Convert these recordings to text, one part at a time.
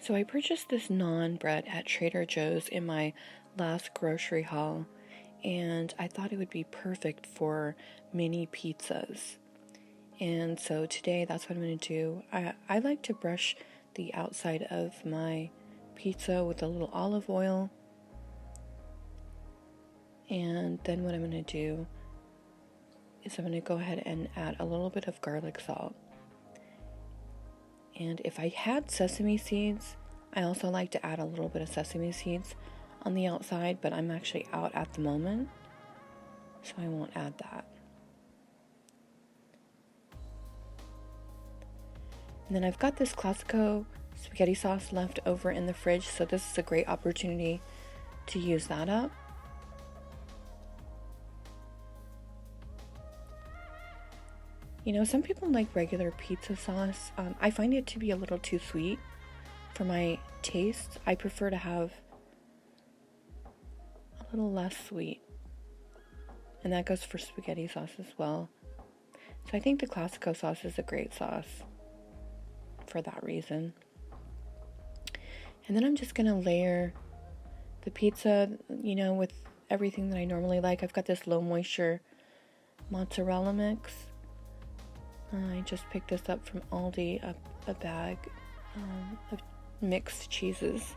So I purchased this naan bread at Trader Joe's in my last grocery haul, and I thought it would be perfect for mini pizzas. And so today that's what I'm going to do. I like to brush the outside of my pizza with a little olive oil. And then what I'm going to do is I'm going to go ahead and add a little bit of garlic salt. And if I had sesame seeds, I also like to add a little bit of sesame seeds on the outside, but I'm actually out at the moment, so I won't add that. And then I've got this Classico spaghetti sauce left over in the fridge, so this is a great opportunity to use that up. You know, some people like regular pizza sauce. I find it to be a little too sweet for my taste. I prefer to have a little less sweet. And that goes for spaghetti sauce as well. So I think the Classico sauce is a great sauce for that reason. And then I'm just going to layer the pizza, you know, with everything that I normally like. I've got this low moisture mozzarella mix. I just picked this up from Aldi, a bag of mixed cheeses.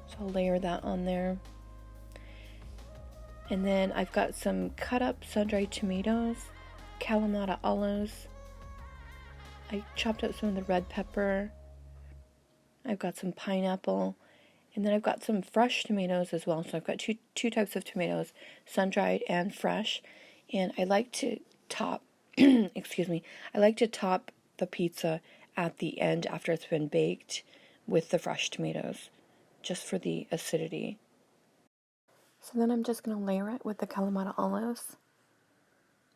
So I'll layer that on there. And then I've got some cut up sun-dried tomatoes, Kalamata olives. I chopped up some of the red pepper. I've got some pineapple. And then I've got some fresh tomatoes as well. So I've got two types of tomatoes, sun-dried and fresh. And I like to top I like to top the pizza at the end after it's been baked with the fresh tomatoes, just for the acidity. So then I'm just going to layer it with the Kalamata olives,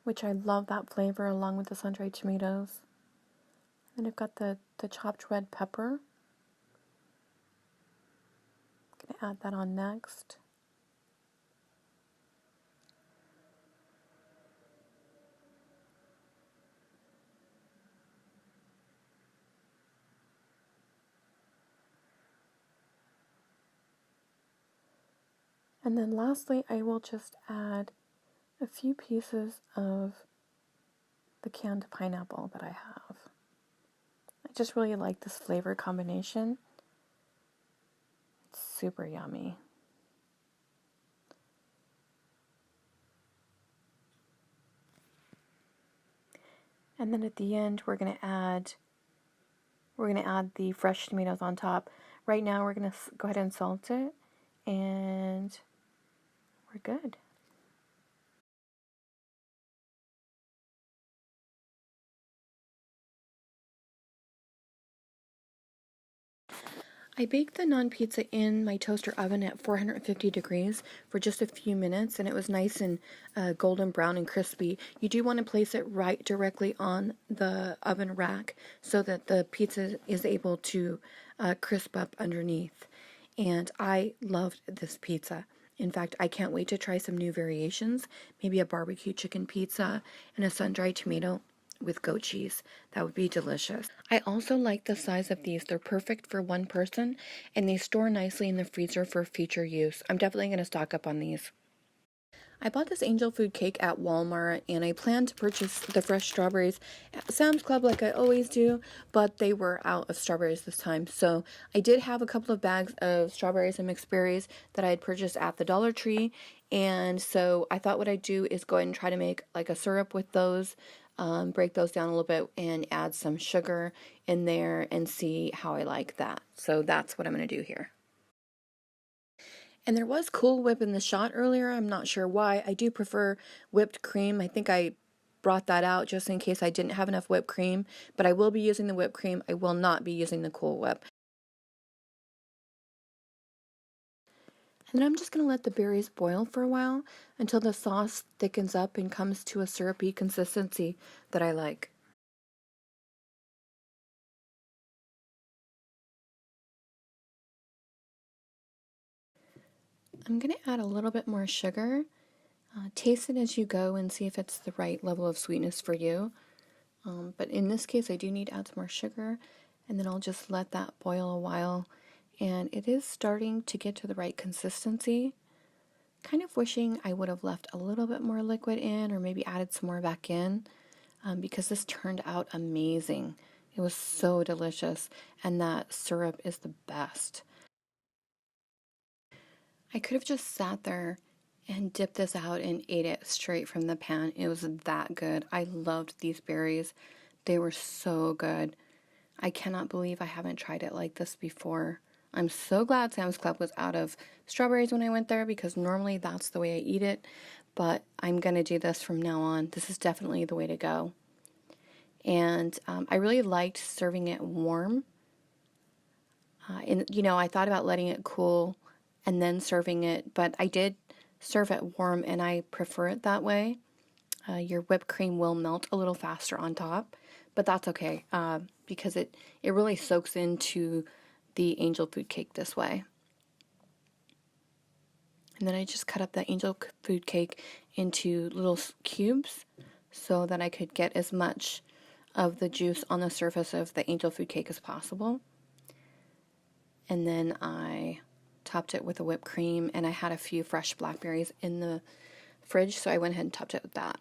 which I love that flavor along with the sun-dried tomatoes. Then I've got the chopped red pepper. I'm going to add that on next. And then lastly, I will just add a few pieces of the canned pineapple that I have. I just really like this flavor combination. It's super yummy. And then at the end, we're gonna add the fresh tomatoes on top. Right now, we're gonna go ahead and salt it, and we're good. I baked the naan pizza in my toaster oven at 450 degrees for just a few minutes, and it was nice and golden brown and crispy. You do want to place it right directly on the oven rack so that the pizza is able to crisp up underneath. And I loved this pizza. In fact, I can't wait to try some new variations, maybe a barbecue chicken pizza and a sun-dried tomato with goat cheese. That would be delicious. I also like the size of these. They're perfect for one person, and they store nicely in the freezer for future use. I'm definitely going to stock up on these. I bought this angel food cake at Walmart, and I plan to purchase the fresh strawberries at Samsclub like I always do, but they were out of strawberries this time. So I did have a couple of bags of strawberries and mixed berries that I had purchased at the Dollar Tree, and so I thought what I'd do is go ahead and try to make like a syrup with those, break those down a little bit and add some sugar in there and see how I like that. So that's what I'm going to do here. And there was Cool Whip in the shot earlier. I'm not sure why. I do prefer whipped cream. I think I brought that out just in case I didn't have enough whipped cream. But I will be using the whipped cream. I will not be using the Cool Whip. And then I'm just going to let the berries boil for a while until the sauce thickens up and comes to a syrupy consistency that I like. I'm going to add a little bit more sugar. Taste it as you go and see if it's the right level of sweetness for you. But in this case, I do need to add some more sugar. And then I'll just let that boil a while. And it is starting to get to the right consistency. Kind of wishing I would have left a little bit more liquid in or maybe added some more back in, because this turned out amazing. It was so delicious, and that syrup is the best. I could have just sat there and dipped this out and ate it straight from the pan. It was that good. I loved these berries. They were so good. I cannot believe I haven't tried it like this before. I'm so glad Sam's Club was out of strawberries when I went there, because normally that's the way I eat it, but I'm going to do this from now on. This is definitely the way to go. And I really liked serving it warm. And, I thought about letting it cool and then serving it, but I did serve it warm, and I prefer it that way. Your whipped cream will melt a little faster on top, but that's okay, because it really soaks into the angel food cake this way. And then I just cut up the angel food cake into little cubes so that I could get as much of the juice on the surface of the angel food cake as possible. And then I topped it with a whipped cream, and I had a few fresh blackberries in the fridge, so I went ahead and topped it with that.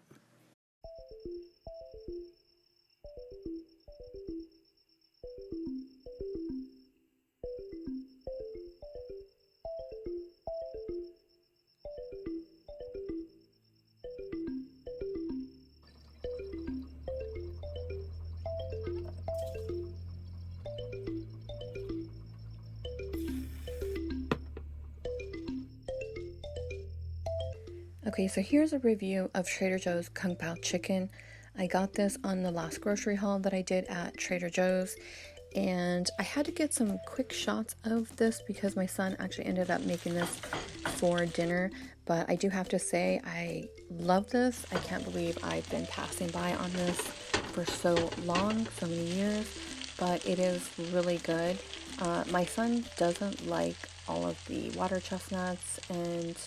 Okay, so here's a review of Trader Joe's Kung Pao chicken. I got this on the last grocery haul that I did at Trader Joe's, and I had to get some quick shots of this because my son actually ended up making this for dinner. But I do have to say, I love this. I can't believe I've been passing by on this for so long, so many years, but it is really good. My son doesn't like all of the water chestnuts and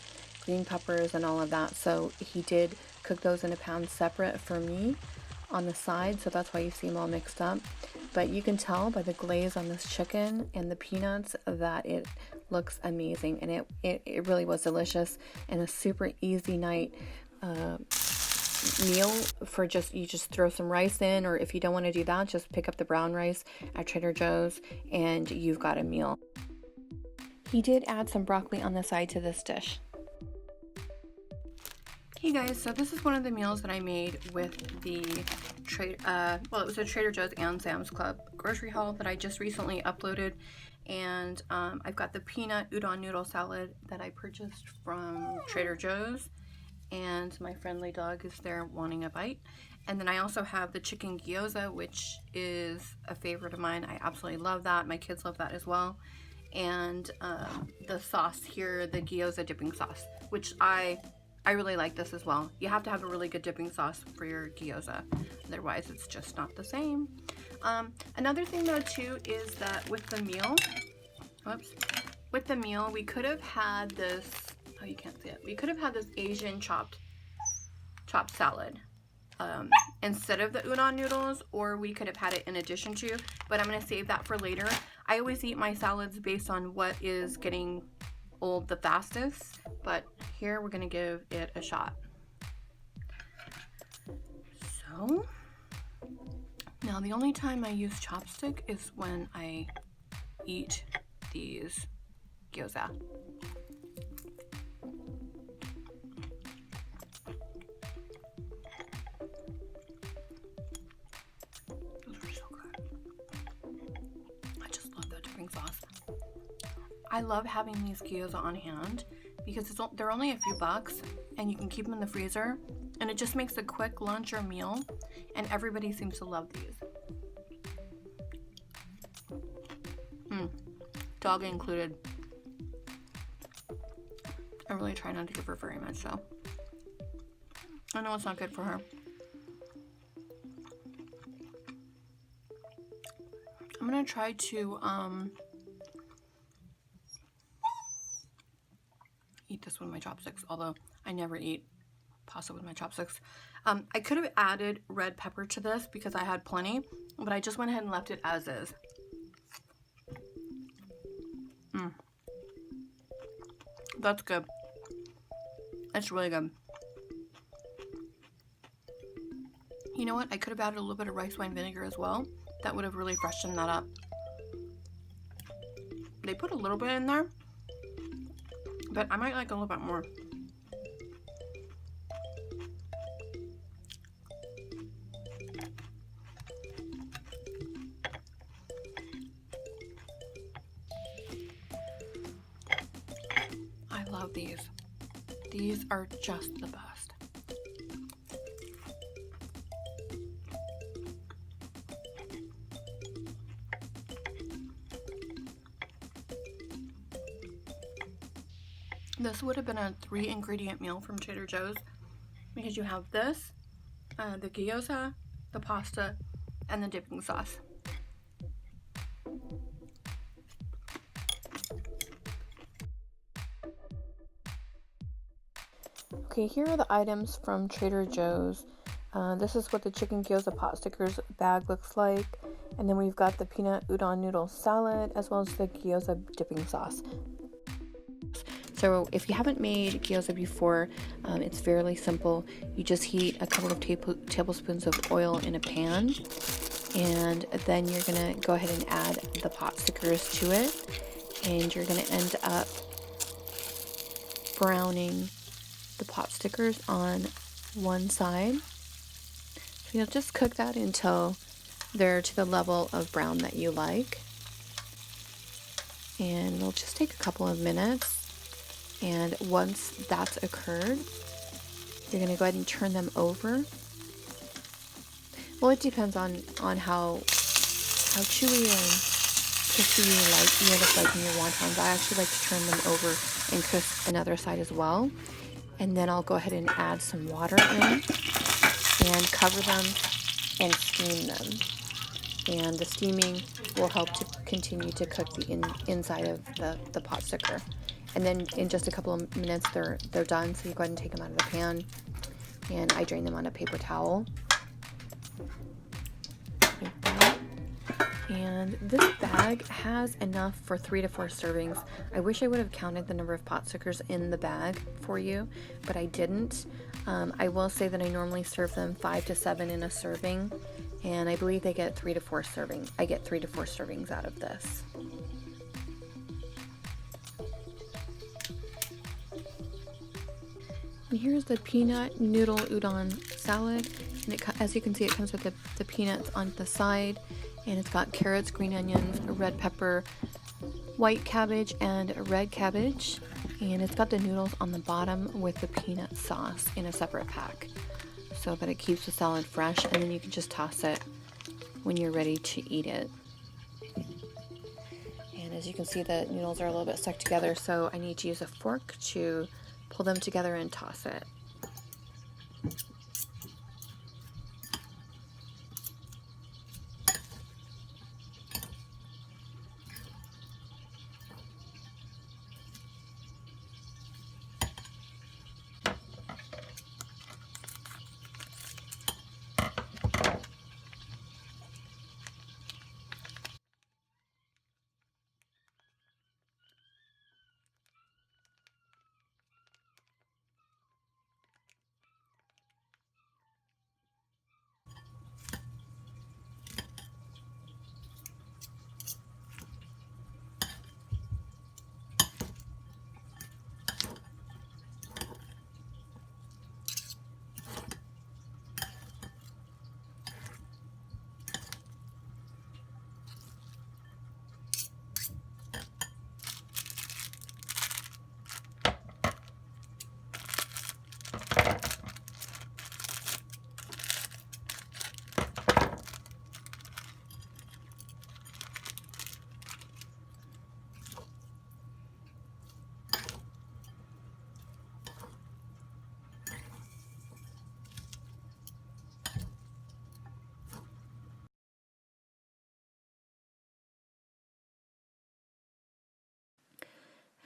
green peppers and all of that, so he did cook those in a pan separate for me on the side, so that's why you see them all mixed up. But you can tell by the glaze on this chicken and the peanuts that it looks amazing, and it really was delicious, and a super easy night meal for you just throw some rice in, or if you don't want to do that, just pick up the brown rice at Trader Joe's and you've got a meal. He did add some broccoli on the side to this dish. Hey guys, so this is one of the meals that I made with the it was a Trader Joe's and Sam's Club grocery haul that I just recently uploaded, and I've got the peanut udon noodle salad that I purchased from Trader Joe's, and my friendly dog is there wanting a bite. And then I also have the chicken gyoza, which is a favorite of mine. I absolutely love that. My kids love that as well. And the sauce here, the gyoza dipping sauce, which I really like this as well. You have to have a really good dipping sauce for your gyoza, otherwise it's just not the same. Another thing though too is that with the meal, we could have had this, oh you can't see it, we could have had this Asian chopped salad instead of the udon noodles, or we could have had it in addition to, but I'm going to save that for later. I always eat my salads based on what is getting old the fastest, but here we're going to give it a shot. So now the only time I use chopstick is when I eat these gyoza. Those are so good. I just love that dipping sauce. I love having these gyoza on hand because they're only a few bucks and you can keep them in the freezer, and it just makes a quick lunch or meal, and everybody seems to love these. Dog included. I really try not to give her very much, so I know it's not good for her. I'm gonna try to eat this with my chopsticks, although I never eat pasta with my chopsticks. I could have added red pepper to this because I had plenty, but I just went ahead and left it as is. That's good. It's really good. You know what? I could have added a little bit of rice wine vinegar as well. That would have really freshened that up. They put a little bit in there, but I might like a little bit more. I love these. These are just the best. This would have been a 3-ingredient meal from Trader Joe's because you have this, the gyoza, the pasta, and the dipping sauce. Okay, here are the items from Trader Joe's. This is what the chicken gyoza pot stickers bag looks like. And then we've got the peanut udon noodle salad as well as the gyoza dipping sauce. So if you haven't made gyoza before, it's fairly simple. You just heat a couple of tablespoons of oil in a pan, and then you're gonna go ahead and add the pot stickers to it, and you're gonna end up browning the pot stickers on one side. So you'll just cook that until they're to the level of brown that you like, and it'll just take a couple of minutes. And once that's occurred, you're going to go ahead and turn them over. Well, it depends on how chewy and crispy you end up liking your wontons. I actually like to turn them over and crisp another side as well. And then I'll go ahead and add some water in and cover them and steam them. And the steaming will help to continue to cook the inside of the pot sticker. And then in just a couple of minutes, they're done. So you go ahead and take them out of the pan, and I drain them on a paper towel. Like that. And this bag has enough for 3 to 4 servings. I wish I would have counted the number of pot stickers in the bag for you, but I didn't. I will say that I normally serve them 5 to 7 in a serving, and I believe they get 3 to 4 servings. I get 3 to 4 servings out of this. And here's the peanut noodle udon salad, and as you can see, it comes with the peanuts on the side, and it's got carrots, green onions, red pepper, white cabbage, and red cabbage, and it's got the noodles on the bottom with the peanut sauce in a separate pack so that it keeps the salad fresh, and then you can just toss it when you're ready to eat it. And as you can see, the noodles are a little bit stuck together, so I need to use a fork to pull them together and toss it.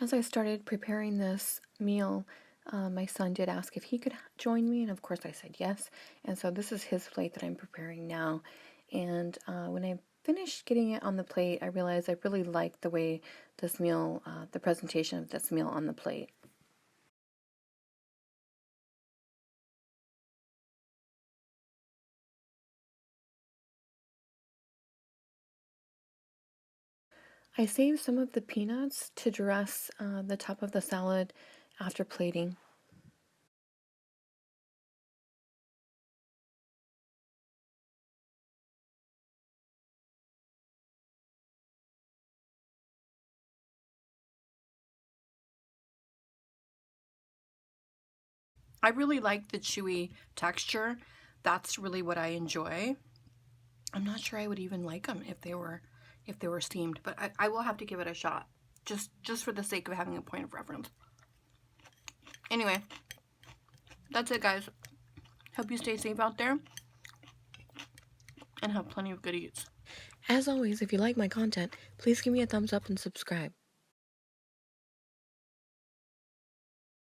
As I started preparing this meal, my son did ask if he could join me, and of course I said yes. And so this is his plate that I'm preparing now. And when I finished getting it on the plate, I realized I really liked the way this meal, the presentation of this meal on the plate. I saved some of the peanuts to dress the top of the salad after plating. I really like the chewy texture. That's really what I enjoy. I'm not sure I would even like them if they were steamed, but I will have to give it a shot just for the sake of having a point of reference. Anyway, that's it, guys. Hope you stay safe out there and have plenty of good eats. As always, if you like my content, please give me a thumbs up and subscribe.